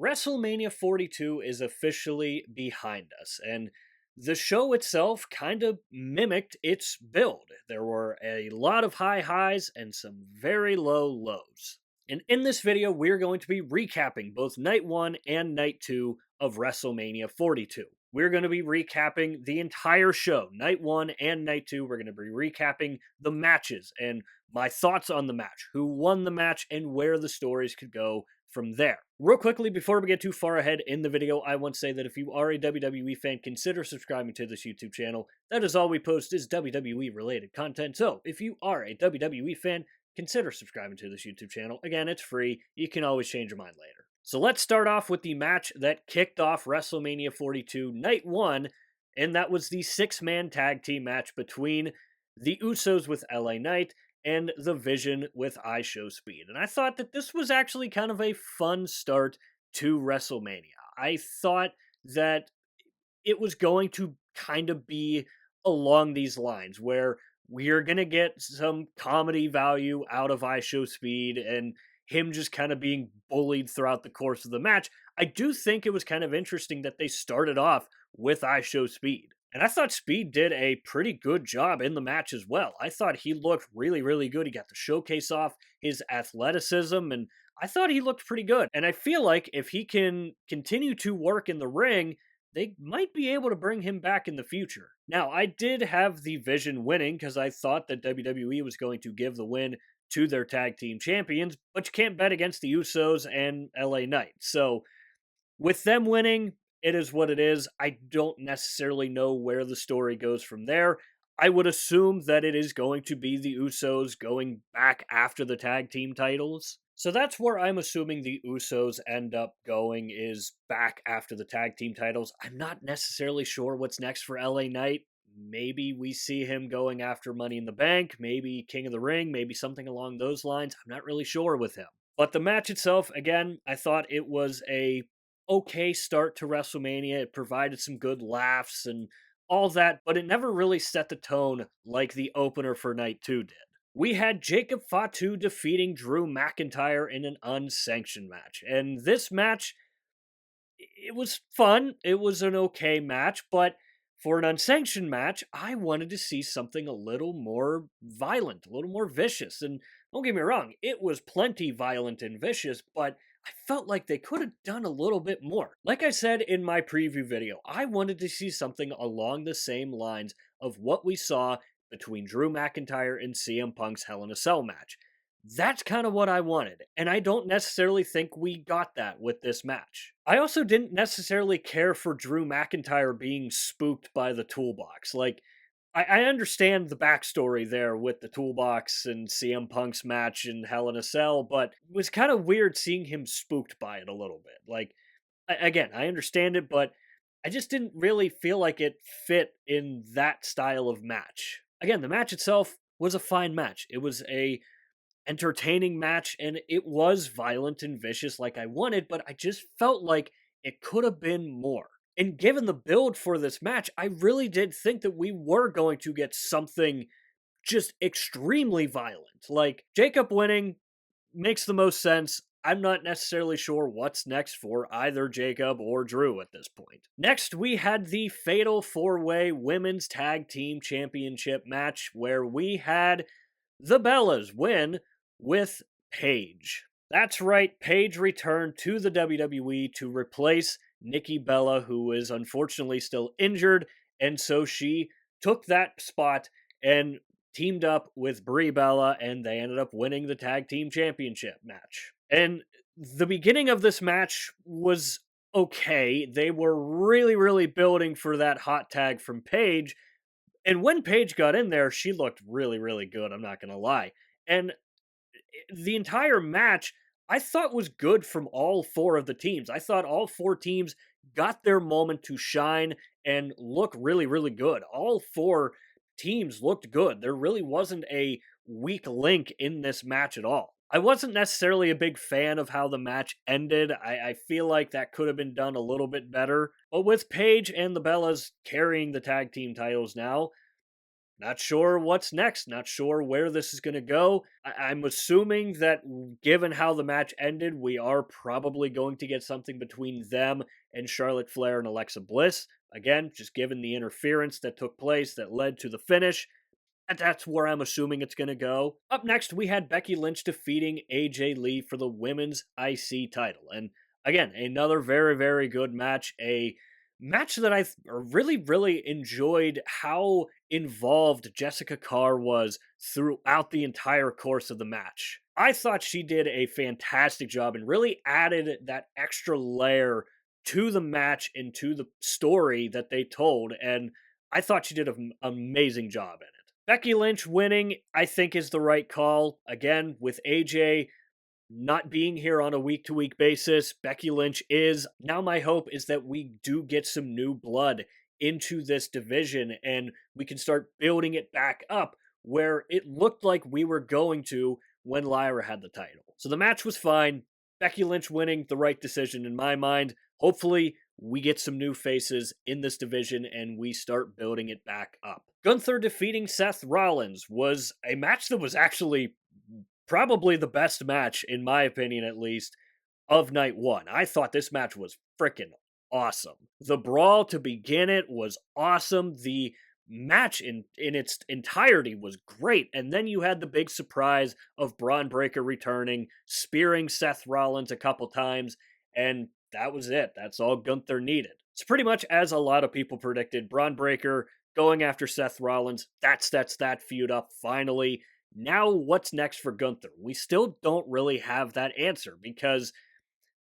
WrestleMania 42 is officially behind us, and the show itself kind of mimicked its build. There were a lot of high highs and some very low lows. And in this video, we're going to be recapping both Night 1 and Night 2 of WrestleMania 42. We're going to be recapping the entire show, Night 1 and Night 2. We're going to be recapping the matches and my thoughts on the match, who won the match, and where the stories could go from there. Real quickly, before we get too far ahead in the video, I want to say that if you are a WWE fan, consider subscribing to this YouTube channel. That is all we post is WWE related content. So if you are a WWE fan, consider subscribing to this YouTube channel. Again, it's free. You can always change your mind later. So let's start off with the match that kicked off WrestleMania 42 Night 1, and that was the six-man tag team match between the Usos with LA Knight and the Vision with IShowSpeed. And I thought that this was actually kind of a fun start to WrestleMania. I thought that it was going to kind of be along these lines where we're going to get some comedy value out of IShowSpeed and him just kind of being bullied throughout the course of the match. I do think it was kind of interesting that they started off with IShowSpeed. And I thought Speed did a pretty good job in the match as well. I thought he looked really, really good. He got to showcase off his athleticism, and I thought he looked pretty good. And I feel like if he can continue to work in the ring, they might be able to bring him back in the future. Now, I did have the Vision winning because I thought that WWE was going to give the win to their tag team champions, but you can't bet against the Usos and LA Knight. So, with them winning, it is what it is. I don't necessarily know where the story goes from there. I would assume that it is going to be the Usos going back after the tag team titles. So that's where I'm assuming the Usos end up going, is back after the tag team titles. I'm not necessarily sure what's next for LA Knight. Maybe we see him going after Money in the Bank, maybe King of the Ring, maybe something along those lines. I'm not really sure with him. But the match itself, again, I thought it was a okay start to WrestleMania. It provided some good laughs and all that, but it never really set the tone like the opener for Night 2 did. We had Jacob Fatu defeating Drew McIntyre in an unsanctioned match. And this match, it was fun. It was an okay match, but for an unsanctioned match, I wanted to see something a little more violent, a little more vicious. And don't get me wrong, it was plenty violent and vicious, but I felt like they could have done a little bit more. Like I said in my preview video, I wanted to see something along the same lines of what we saw between Drew McIntyre and CM Punk's Hell in a Cell match. That's kind of what I wanted, and I don't necessarily think we got that with this match. I also didn't necessarily care for Drew McIntyre being spooked by the toolbox. Like, I understand the backstory there with the toolbox and CM Punk's match in Hell in a Cell, but it was kind of weird seeing him spooked by it a little bit. Like, again, I understand it, but I just didn't really feel like it fit in that style of match. Again, the match itself was a fine match. It was a entertaining match, and it was violent and vicious like I wanted, but I just felt like it could have been more. And given the build for this match, I really did think that we were going to get something just extremely violent. Like, Jacob winning makes the most sense. I'm not necessarily sure what's next for either Jacob or Drew at this point. Next, we had the Fatal 4-Way Women's Tag Team Championship match where we had the Bellas win with Paige. That's right, Paige returned to the WWE to replace Nikki Bella, who is unfortunately still injured, and so she took that spot and teamed up with Brie Bella, and they ended up winning the tag team championship match. And the beginning of this match was okay. They were really, really building for that hot tag from Paige, and when Paige got in there, she looked really, really good, I'm not going to lie. And the entire match, I thought was good from all four of the teams. I thought all four teams got their moment to shine and look really, really good. All four teams looked good. There really wasn't a weak link in this match at all. I wasn't necessarily a big fan of how the match ended. I feel like that could have been done a little bit better. But with Paige and the Bellas carrying the tag team titles now, Not sure what's next. Not sure where this is going to go. I'm assuming that given how the match ended, we are probably going to get something between them and Charlotte Flair and Alexa Bliss. Again, just given the interference that took place that led to the finish. And that's where I'm assuming it's going to go. Up next, we had Becky Lynch defeating AJ Lee for the women's IC title. And again, another very, very good match. A match that I really, really enjoyed how involved Jessica Carr was throughout the entire course of the match. I thought she did a fantastic job and really added that extra layer to the match and to the story that they told. And I thought she did an amazing job in it. Becky Lynch winning, I think, is the right call. Again, with AJ not being here on a week to week basis, Becky Lynch is. Now, my hope is that we do get some new blood into this division and we can start building it back up where it looked like we were going to when Lyra had the title. So the match was fine. Becky Lynch winning, the right decision in my mind. Hopefully, we get some new faces in this division and we start building it back up. Gunther defeating Seth Rollins was a match that was actually probably the best match, in my opinion at least, of night one. I thought this match was freaking awesome. The brawl to begin it was awesome. The match in its entirety was great. And then you had the big surprise of Braun Breaker returning, spearing Seth Rollins a couple times, and that was it. That's all Gunther needed. It's pretty much as a lot of people predicted. Braun Breaker going after Seth Rollins. That sets that feud up finally. Now, what's next for Gunther? We still don't really have that answer because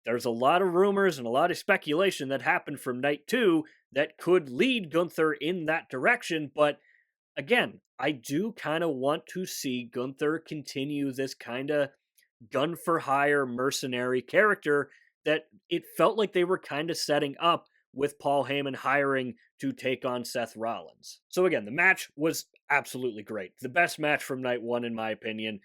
there's a lot of rumors and a lot of speculation that happened from night two that could lead Gunther in that direction. But again, I do kind of want to see Gunther continue this kind of gun for hire mercenary character that it felt like they were kind of setting up with Paul Heyman hiring to take on Seth Rollins. So again, the match was absolutely great. The best match from night one, in my opinion.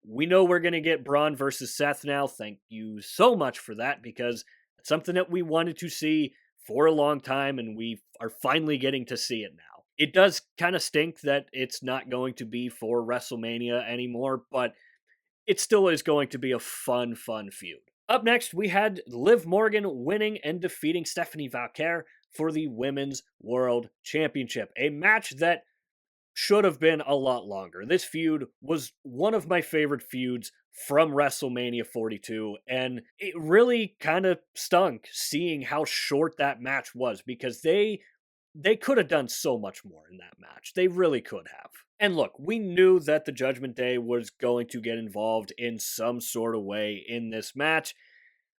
We know we're going to get Braun versus Seth now. Thank you so much for that because it's something that we wanted to see for a long time and we are finally getting to see it now. It does kind of stink that it's not going to be for WrestleMania anymore, but it still is going to be a fun feud. Up next, we had Liv Morgan winning and defeating Stephanie Valkyr for the Women's World Championship. A match that should have been a lot longer. This feud was one of my favorite feuds from WrestleMania 42, and it really kind of stunk seeing how short that match was because they could have done so much more in that match. They really could have. And look, we knew that the Judgment Day was going to get involved in some sort of way in this match.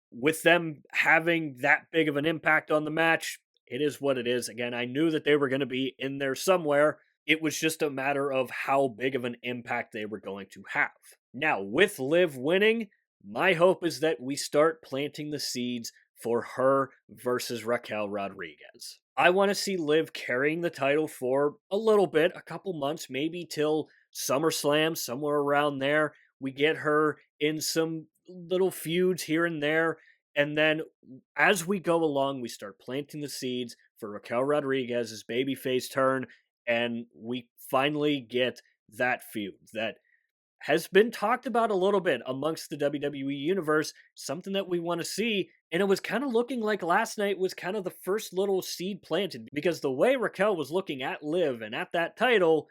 With them having that big of an impact on the match, it is what it is. Again, I knew that they were going to be in there somewhere. It was just a matter of how big of an impact they were going to have. Now, with Liv winning, my hope is that we start planting the seeds for her versus Raquel Rodriguez. I want to see Liv carrying the title for a little bit, a couple months, maybe till SummerSlam, somewhere around there. We get her in some little feuds here and there. And then as we go along, we start planting the seeds for Raquel Rodriguez's babyface turn. And we finally get that feud that has been talked about a little bit amongst the WWE universe, something that we want to see. And it was kind of looking like last night was kind of the first little seed planted because the way Raquel was looking at Liv and at that title,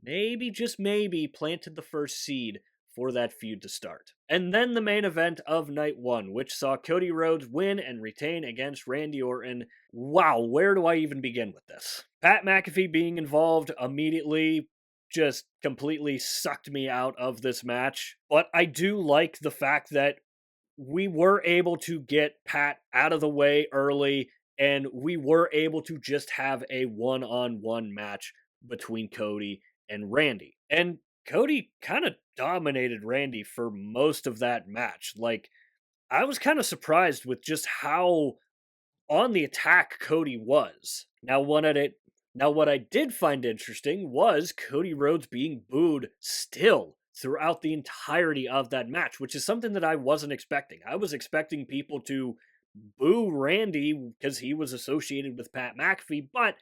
maybe, just maybe, planted the first seed for that feud to start. And then the main event of night one, which saw Cody Rhodes win and retain against Randy Orton. Wow, where do I even begin with this? Pat McAfee being involved immediately just completely sucked me out of this match. But I do like the fact that we were able to get Pat out of the way early and we were able to just have a one-on-one match between Cody and Randy. And Cody kind of dominated Randy for most of that match. Like, I was kind of surprised with just how on the attack Cody was. Now, what I did find interesting was Cody Rhodes being booed still throughout the entirety of that match, which is something that I wasn't expecting. I was expecting people to boo Randy because he was associated with Pat McAfee, but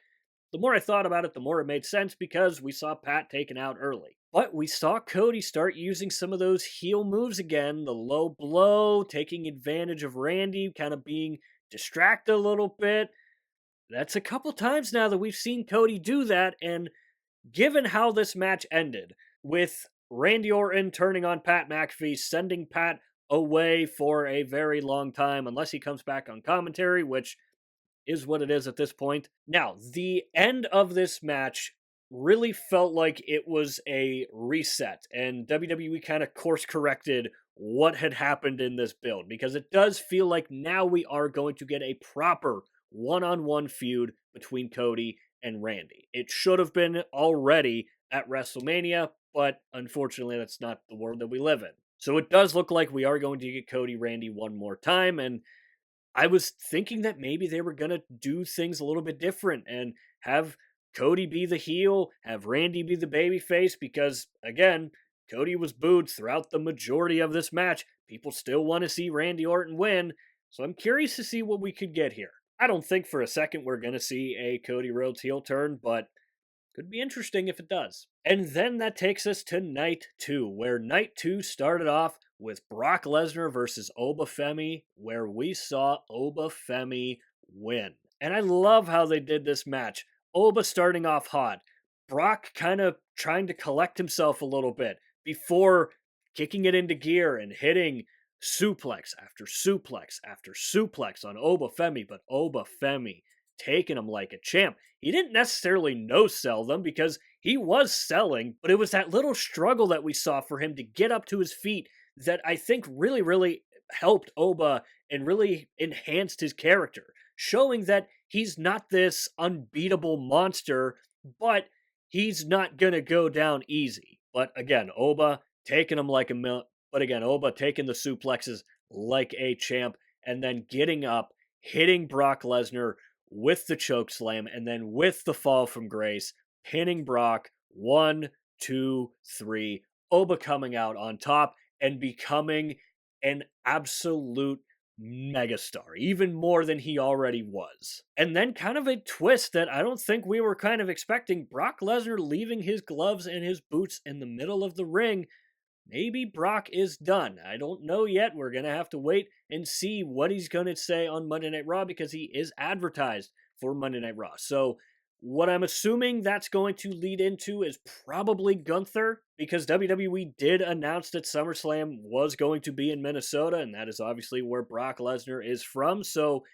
the more I thought about it, the more it made sense because we saw Pat taken out early. But we saw Cody start using some of those heel moves again, the low blow, taking advantage of Randy, kind of being distracted a little bit. That's a couple times now that we've seen Cody do that, and given how this match ended, with Randy Orton turning on Pat McAfee, sending Pat away for a very long time, unless he comes back on commentary, which is what it is at this point. Now, the end of this match really felt like it was a reset, and WWE kind of course corrected what had happened in this build, because it does feel like now we are going to get a proper one on one feud between Cody and Randy. It should have been already at WrestleMania, but unfortunately, that's not the world that we live in. So it does look like we are going to get Cody Randy one more time, and I was thinking that maybe they were going to do things a little bit different and have Cody be the heel, have Randy be the babyface, because, again, Cody was booed throughout the majority of this match. People still want to see Randy Orton win, so I'm curious to see what we could get here. I don't think for a second we're going to see a Cody Rhodes heel turn, but could be interesting if it does. And then that takes us to night 2, where night 2 started off with Brock Lesnar versus Oba Femi, where we saw Oba Femi win. And I love how they did this match. Oba starting off hot, Brock kind of trying to collect himself a little bit before kicking it into gear and hitting suplex after suplex after suplex on Oba Femi, but Oba Femi taking him like a champ. He didn't necessarily no sell them because he was selling, but it was that little struggle that we saw for him to get up to his feet that I think really, really helped Oba and really enhanced his character, showing that he's not this unbeatable monster, but he's not gonna go down easy. But again, Oba taking him like a but again, Oba taking the suplexes like a champ, and then getting up, hitting Brock Lesnar with the choke slam, and then with the fall from grace, pinning Brock 1, 2, 3. Oba coming out on top and becoming an absolute megastar, even more than he already was. And then kind of a twist that I don't think we were kind of expecting, Brock Lesnar leaving his gloves and his boots in the middle of the ring. Maybe Brock is done. I don't know yet. We're going to have to wait and see what he's going to say on Monday Night Raw, because he is advertised for Monday Night Raw. So what I'm assuming that's going to lead into is probably Gunther, because WWE did announce that SummerSlam was going to be in Minnesota, and that is obviously where Brock Lesnar is from. So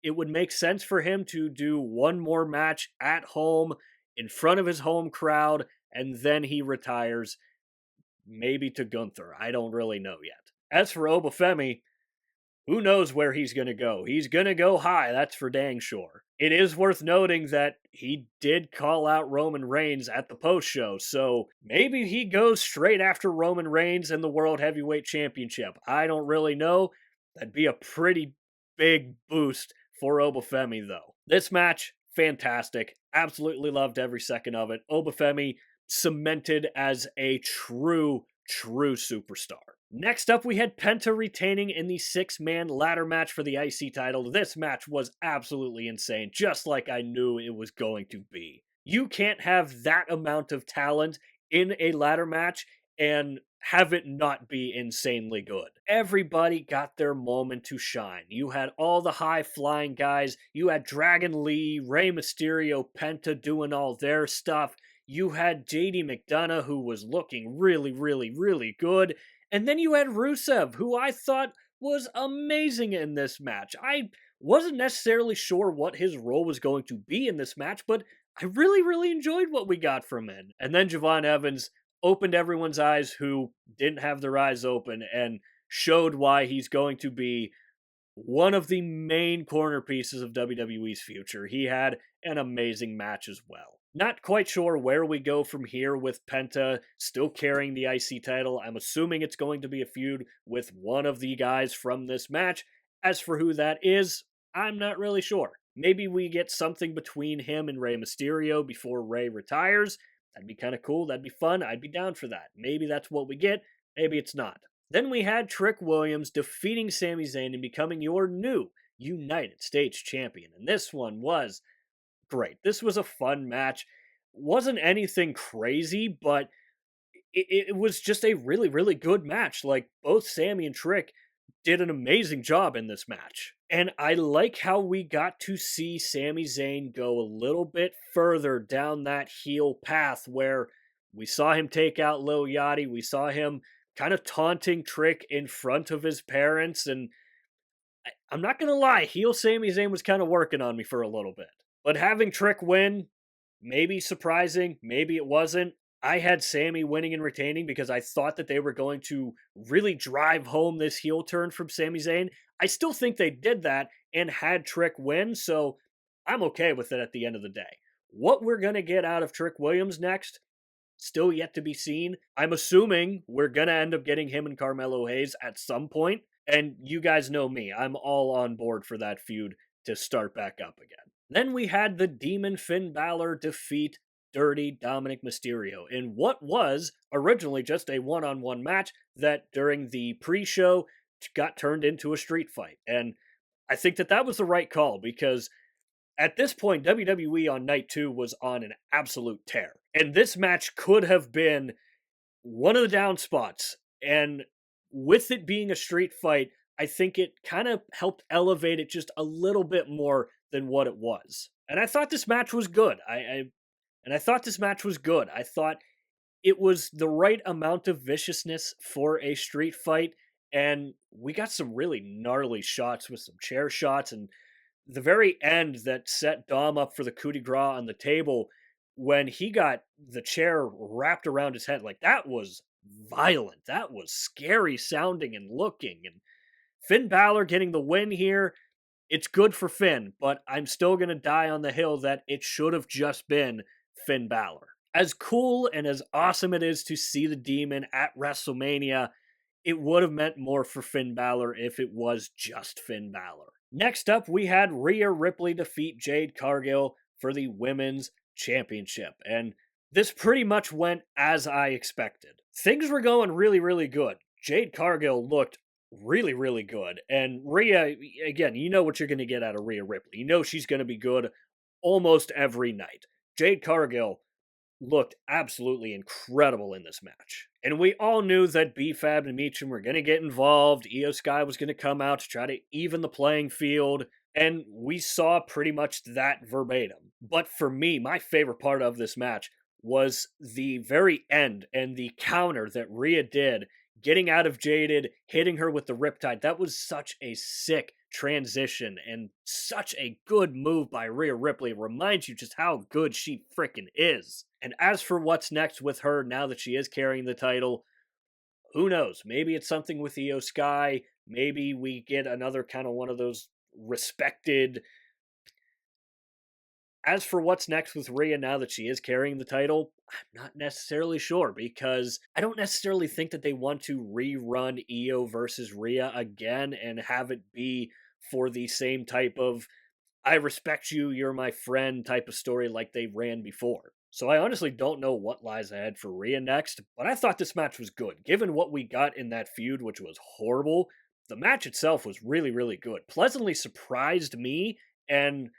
it would make sense for him to do one more match at home in front of his home crowd, and then he retires, maybe to Gunther. I don't really know yet. As for Oba Femi, who knows where he's going to go? He's going to go high, that's for dang sure. It is worth noting that he did call out Roman Reigns at the post show, so maybe he goes straight after Roman Reigns and the World Heavyweight Championship. I don't really know. That'd be a pretty big boost for Oba Femi, though. This match, fantastic. Absolutely loved every second of it. Oba Femi cemented as a true superstar. Next up, we had Penta retaining in the 6-man ladder match for the IC title. This match was absolutely insane, just like I knew it was going to be. You can't have that amount of talent in a ladder match and have it not be insanely good. Everybody got their moment to shine. You had all the high-flying guys. You had Dragon Lee, Rey Mysterio, Penta doing all their stuff. You had JD McDonough, who was looking really, really, really good. And then you had Rusev, who I thought was amazing in this match. I wasn't necessarily sure what his role was going to be in this match, but I really, really enjoyed what we got from him. And then Javon Evans opened everyone's eyes who didn't have their eyes open and showed why he's going to be one of the main corner pieces of WWE's future. He had an amazing match as well. Not quite sure where we go from here with Penta still carrying the IC title. I'm assuming it's going to be a feud with one of the guys from this match. As for who that is, I'm not really sure. Maybe we get something between him and Rey Mysterio before Rey retires. That'd be kind of cool. That'd be fun. I'd be down for that. Maybe that's what we get. Maybe it's not. Then we had Trick Williams defeating Sami Zayn and becoming your new United States champion. And this one was great. This was a fun match. Wasn't anything crazy, but it was just a really, really good match. Like, both Sammy and Trick did an amazing job in this match. And I like how we got to see Sami Zayn go a little bit further down that heel path where we saw him take out Lil Yachty. We saw him kind of taunting Trick in front of his parents. And I'm not going to lie, heel Sami Zayn was kind of working on me for a little bit. But having Trick win, maybe surprising, maybe it wasn't. I had Sammy winning and retaining because I thought that they were going to really drive home this heel turn from Sami Zayn. I still think they did that and had Trick win, so I'm okay with it at the end of the day. What we're going to get out of Trick Williams next, still yet to be seen. I'm assuming we're going to end up getting him and Carmelo Hayes at some point, and you guys know me. I'm all on board for that feud to start back up again. Then we had the Demon Finn Balor defeat Dirty Dominic Mysterio in what was originally just a one-on-one match that during the pre-show got turned into a street fight. And I think that that was the right call because at this point, WWE on night 2 was on an absolute tear. And this match could have been one of the down spots. And with it being a street fight, I think it kind of helped elevate it just a little bit more than what it was. And I thought this match was good. I thought this match was good. I thought it was the right amount of viciousness for a street fight, and we got some really gnarly shots with some chair shots, and the very end that set Dom up for the coup de grace on the table when he got the chair wrapped around his head, like that was violent. That was scary sounding and looking. And Finn Balor getting the win here, it's good for Finn, but I'm still going to die on the hill that it should have just been Finn Balor. As cool and as awesome it is to see the Demon at WrestleMania, it would have meant more for Finn Balor if it was just Finn Balor. Next up, we had Rhea Ripley defeat Jade Cargill for the Women's Championship, and this pretty much went as I expected. Things were going really, really good. Jade Cargill looked really, really good, and Rhea, again, you know what you're going to get out of Rhea Ripley. You know she's going to be good almost every night. Jade Cargill looked absolutely incredible in this match. And we all knew that B-Fab and Meacham were going to get involved. Io Sky was going to come out to try to even the playing field. And we saw pretty much that verbatim. But for me, my favorite part of this match was the very end and the counter that Rhea did, getting out of Jaded, hitting her with the Riptide. That was such a sick transition and such a good move by Rhea Ripley. It reminds you just how good she freaking is. And as for what's next with her now that she is carrying the title, who knows? Maybe it's something with Io Sky. Maybe we get another kind of one of those respected. As for what's next with Rhea now that she is carrying the title, I'm not necessarily sure because I don't necessarily think that they want to rerun Io versus Rhea again and have it be for the same type of I respect you, you're my friend type of story like they ran before. So I honestly don't know what lies ahead for Rhea next, but I thought this match was good. Given what we got in that feud, which was horrible, the match itself was really, really good. Pleasantly surprised me, and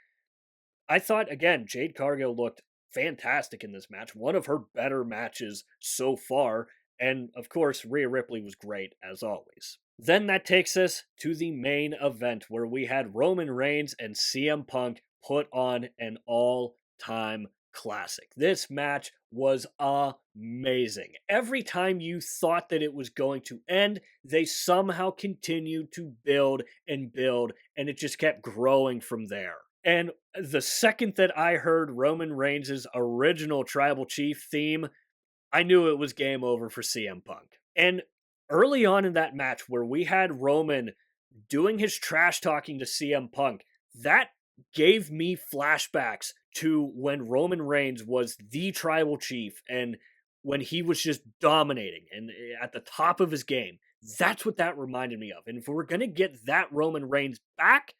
I thought, again, Jade Cargill looked fantastic in this match. One of her better matches so far. And of course, Rhea Ripley was great as always. Then that takes us to the main event where we had Roman Reigns and CM Punk put on an all-time classic. This match was amazing. Every time you thought that it was going to end, they somehow continued to build, and it just kept growing from there. And the second that I heard Roman Reigns' original Tribal Chief theme, I knew it was game over for CM Punk. And early on in that match where we had Roman doing his trash talking to CM Punk, that gave me flashbacks to when Roman Reigns was the Tribal Chief and when he was just dominating and at the top of his game. That's what that reminded me of. And if we're going to get that Roman Reigns back,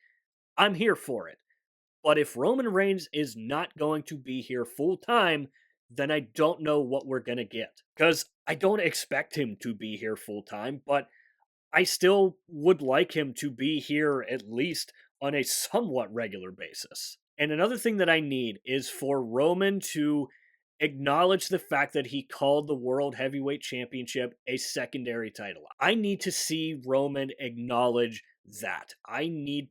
I'm here for it. But if Roman Reigns is not going to be here full time, then I don't know what we're going to get. Because I don't expect him to be here full time, but I still would like him to be here at least on a somewhat regular basis. And another thing that I need is for Roman to acknowledge the fact that he called the World Heavyweight Championship a secondary title. I need to see Roman acknowledge that.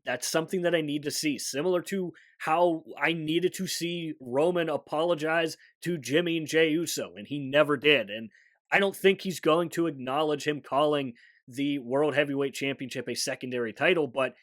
That's something that I need to see, similar to how I needed to see Roman apologize to Jimmy and Jey Uso, and he never did. And I don't think he's going to acknowledge him calling the World Heavyweight Championship a secondary title, but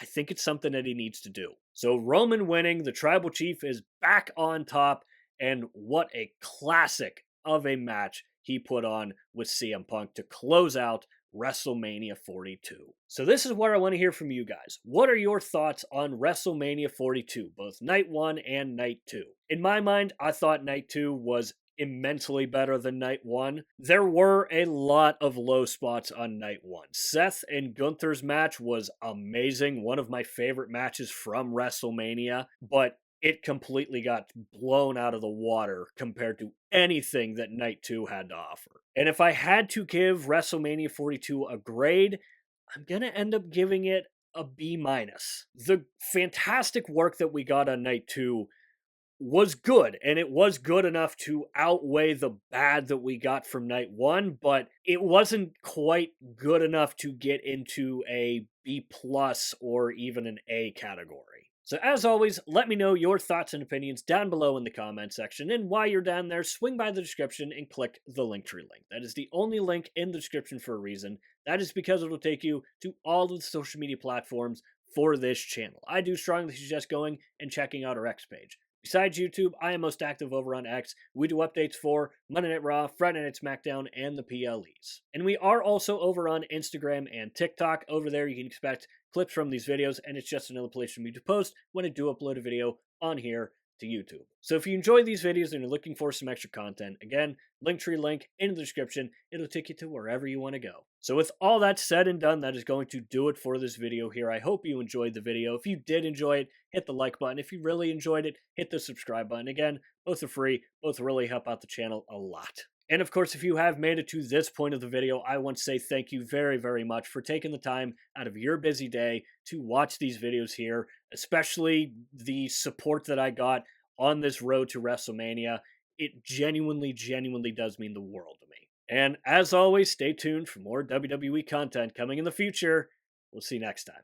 I think it's something that he needs to do. So Roman winning, the Tribal Chief is back on top, and what a classic of a match he put on with CM Punk to close out WrestleMania 42. So this is where I want to hear from you guys. What are your thoughts on WrestleMania 42, both night 1 and night 2? In my mind, I thought night 2 was immensely better than night 1. There were a lot of low spots on night 1. Seth and Gunther's match was amazing, one of my favorite matches from WrestleMania, but it completely got blown out of the water compared to anything that night 2 had to offer. And if I had to give WrestleMania 42 a grade, I'm going to end up giving it a B minus. The fantastic work that we got on night 2 was good, and it was good enough to outweigh the bad that we got from night 1, but it wasn't quite good enough to get into a B plus or even an A category. So as always, let me know your thoughts and opinions down below in the comment section, and while you're down there, swing by the description and click the Linktree link. That is the only link in the description for a reason. That is because it will take you to all of the social media platforms for this channel. I do strongly suggest going and checking out our X page. Besides YouTube, I am most active over on X. We do updates for Monday Night Raw, Friday Night SmackDown, and the PLEs. And we are also over on Instagram and TikTok. Over there, you can expect clips from these videos, and it's just another place for me to post when I do upload a video on here to YouTube. So if you enjoy these videos and you're looking for some extra content, again, Linktree link in the description. It'll take you to wherever you want to go. So with all that said and done, that is going to do it for this video here. I hope you enjoyed the video. If you did enjoy it, hit the like button. If you really enjoyed it, hit the subscribe button. Again, both are free. Both really help out the channel a lot. And of course, if you have made it to this point of the video, I want to say thank you very, very much for taking the time out of your busy day to watch these videos here, especially the support that I got on this road to WrestleMania. It genuinely, genuinely does mean the world to me. And as always, stay tuned for more WWE content coming in the future. We'll see you next time.